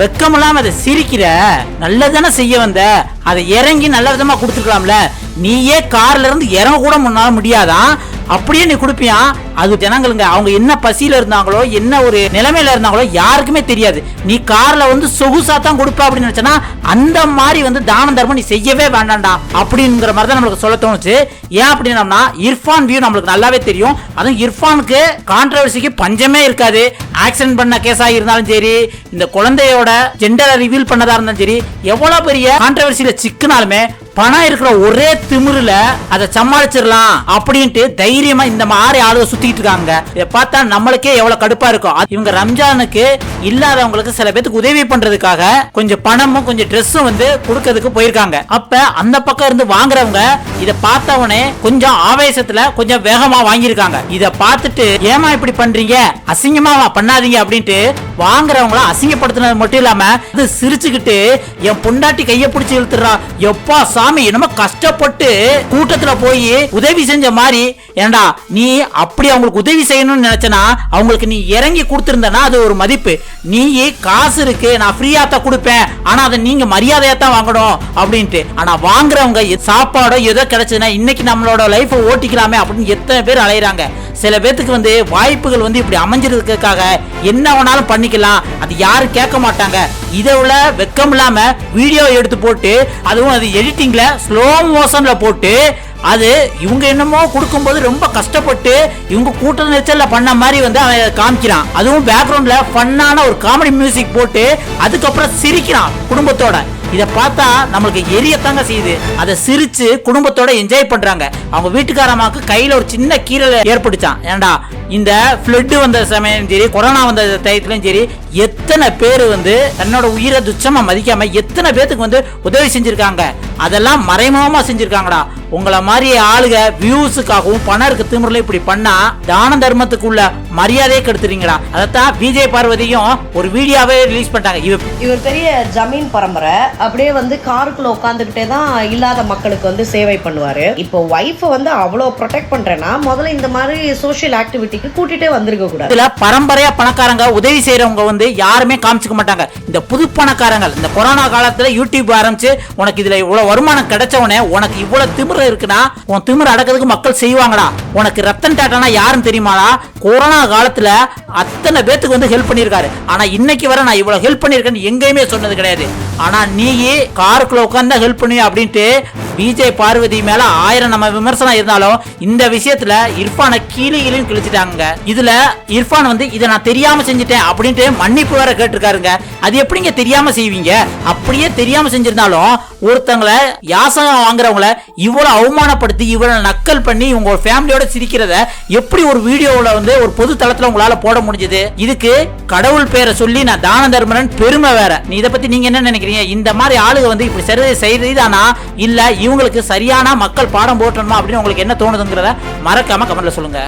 வெக்கம் இல்லாம அதை சிரிக்கிற, நல்லதானே செய்ய வந்த, அதை இறங்கி நல்ல விதமா கொடுத்துருக்கலாம்ல. நீயே கார்ல இருந்து இறங்க கூட முன்னால முடியாதான், அப்படியே நீ கொடுப்பியா? அது ஜனங்களுங்க அவங்க என்ன பசியில இருந்தாங்களோ என்ன ஒரு நிலைமையில இருந்தாங்களோ யாருக்குமே தெரியாது. நீ கார்ல வந்து சொகுசா தான் கொடுப்ப அப்படின்னு நினைச்சனா அந்த மாதிரி வந்து தான தர்மம் நீ செய்யவே வேண்டாம்டா அப்படிங்கிற மாதிரி தான் நம்மளுக்கு சொல்ல தோணுச்சு. ஏன் அப்படின்னா இர்ஃபான் வியூ நம்மளுக்கு நல்லாவே தெரியும். அதுவும் இர்ஃபானுக்கு கான்ட்ரவர்சிக்கு பஞ்சமே இருக்காது. ஆக்சிடென்ட் பண்ண கேஸா இருந்தாலும் சரி, இந்த குழந்தையோட ஜெண்டரை ரிவீல் பண்ணதா இருந்தாலும் சரி, எவ்வளவு பெரிய கான்ட்ரவர்சியில சிக்கினாலுமே பணம் இருக்கிற ஒரே திமிருல அதை சமாளிச்சிடலாம் அப்படின்ட்டு தைரியமா இந்த மாதிரி ஆளுக சுத்திட்டு இருக்காங்க. இதை பார்த்தா நம்மளுக்கே எவ்வளவு கடுப்பா இருக்கும். இவங்க ரம்ஜானுக்கு இல்லாதவங்களுக்கு சில பேருக்கு உதவி பண்றதுக்காக கொஞ்சம் பணமும் கொஞ்சம் ட்ரெஸ்ஸும் வந்து கொடுக்கறதுக்கு போயிருக்காங்க. அப்ப அந்த பக்கம் இருந்து வாங்குறவங்க இதை பார்த்தவனே கொஞ்சம் ஆவேசத்துல கொஞ்சம் வேகமா வாங்கியிருக்காங்க. இதை பார்த்துட்டு ஏமா இப்படி பண்றீங்க, அசிங்கமா பண்ணாதீங்க அப்படின்ட்டு வாங்குறவங்கள அசிங்கப்படுத்தினது மட்டும் இல்லாம அது சிரிச்சுக்கிட்டு என் பொண்டாட்டி கைய பிடிச்சி இழுத்துறா, எப்பா சாமி என்னமோ கஷ்டப்பட்டு கூட்டத்துல போய் உதவி செஞ்ச மாதிரி, ஏண்டா நீ அப்படி அவங்களுக்கு உதவி செய்யணும்னு நினைச்சனா அவங்களுக்கு நீ இறங்கி கொடுத்திருந்தனா அது ஒரு மதிப்பு. நீ காசு இருக்கு நான் ஃப்ரீயா தான் கொடுப்பேன், ஆனா அதை நீங்க மரியாதையா தான் வாங்கணும் அப்படின்ட்டு. ஆனா வாங்குறவங்க சாப்பாடோ ஏதோ கிடைச்சதுன்னா இன்னைக்கு நம்மளோட லைஃப் ஓட்டிக்கலாமே அப்படின்னு எத்தனை பேர் அலையிறாங்க. சில பேத்துக்கு வந்து வாய்ப்புகள் வந்து இப்படி அமைஞ்சிருக்கிறதுக்காக என்ன வேணாலும் பண்ணிக்கலாம், அது யாரும் கேட்க மாட்டாங்க. இதை விட வெக்கம் இல்லாம வீடியோ எடுத்து போட்டு அதுவும் அது எடிட்டிங்ல ஸ்லோ மோஷன்ல போட்டு அது இவங்க என்னமோ கொடுக்கும்போது ரொம்ப கஷ்டப்பட்டு இவங்க கூட்ட நெரிச்சல்ல பண்ண மாதிரி வந்து அவன் காமிக்கிறான். அதுவும் பேக்ரவுண்ட்ல ஃபன்னான ஒரு காமெடி மியூசிக் போட்டு அதுக்கப்புறம் சிரிக்கிறான் குடும்பத்தோட. இதை பார்த்தா நம்மளுக்கு எரியத்தாங்க செய்யுது. அதை சிரிச்சு குடும்பத்தோட என்ஜாய் பண்றாங்க. அவங்க வீட்டுக்காரமாக்கு கையில ஒரு சின்ன கீரல் ஏற்பட்டுச்சான். ஏண்டா இந்த ஃப்ளட் வந்த சமயம் சரி, கொரோனா வந்த டயத்துலயும் சரி, எத்தனை பேர் வந்து தன்னோட உயிரை துச்சமா மதிக்காம எத்தனை பேத்துக்கு வந்து உதவி செஞ்சிருக்காங்க. அதெல்லாம் மறைமுகமா செஞ்சிருக்காங்கடா. உங்களை மாதிரி ஆளுக வியூஸுக்காகவும் பணம் இருக்கு திமிரில் இப்படி பண்ணா தான தர்மத்துக்குள்ள மரியாதையை கெடுத்துறீங்களா. அதைத்தான் விஜய் பார்வதியும் ஒரு வீடியோவே ரிலீஸ் பண்ணிட்டாங்க. இவர் பெரிய ஜமீன் பரம்பரை, அப்படியே வந்து காருக்குள்ள உட்காந்துக்கிட்டே தான் இல்லாத மக்களுக்கு வந்து சேவை பண்ணுவாரு. இப்போ ஒய்ஃபை வந்து அவ்வளோ ப்ரொடெக்ட் பண்றேன்னா முதல்ல இந்த மாதிரி சோஷியல் ஆக்டிவிட்டிக்கு கூட்டிட்டே வந்திருக்க கூடாது. இதுல பரம்பரையா பணக்காரங்க உதவி செய்யறவங்க வந்து யாருமே காமிச்சுக்க மாட்டாங்க. இந்த புது பணக்காரங்க இந்த கொரோனா காலத்துல யூடியூப் ஆரம்பிச்சு உனக்கு இதுல இவ்வளவு வருமானம் கிடைச்சவனே உனக்கு இவ்வளவு திமிரு இருக்குன்னா உன் திமிரு அடக்கிறதுக்கு மக்கள் செய்வாங்கடா. உனக்கு ரத்தன் டாட்டானா யாருன்னு தெரியுமாடா? கொரோனா காலத்துல அத்தனை பேத்துக்கு வந்து ஹெல்ப் பண்ணிருக்காரு. ஆனா இன்னைக்கு வர நான் இவ்வளவு ஹெல்ப் பண்ணிருக்கேன்னு எங்கேயுமே சொன்னது கிடையாது. ஆனா நீ காருக்குள்ள உட்கார்ந்து ஹெல்ப் பண்ணி அப்படின்ட்டு விஜய் பார்வதி மேல 1000 நம்ம விமர்சனம் இருந்தாலும் இந்த விஷயத்துல இர்ஃபானை கீழே கிழிச்சிட்டாங்க. இதுல இர்ஃபான் வந்து இதை நான் தெரியாம செஞ்சுட்டேன் அப்படின்ட்டு மன்னிப்பு வேற கேட்டிருக்காருங்க. அது எப்படிங்க தெரியாம செய்வீங்க? அப்படியே தெரியாம செஞ்சிருந்தாலும் ஒருத்தங்களை யாசகம் வாங்குறவங்கள இவ்வளவு அவமானப்படுத்தி இவ்வளவு நக்கல் பண்ணி உங்க ஃபேமிலியோட சிரிக்கிறத எப்படி ஒரு வீடியோல வந்து ஒரு பொது தளத்துல உங்களால போட முடிஞ்சது? இதுக்கு கடவுள் பேரை சொல்லி நான் தான தர்மன் பெருமை வேற. நீ இதை பத்தி நீங்க என்ன நினைக்கிறீங்க? இந்த மாதிரி ஆளுங்க வந்து இப்படி சரி செய்தானா இல்ல இவங்களுக்கு சரியான மக்கள் பாடம் போட்டணுமா அப்படின்னு உங்களுக்கு என்ன தோணுதுங்கிறத மறக்காம கமெண்ட்ல சொல்லுங்க.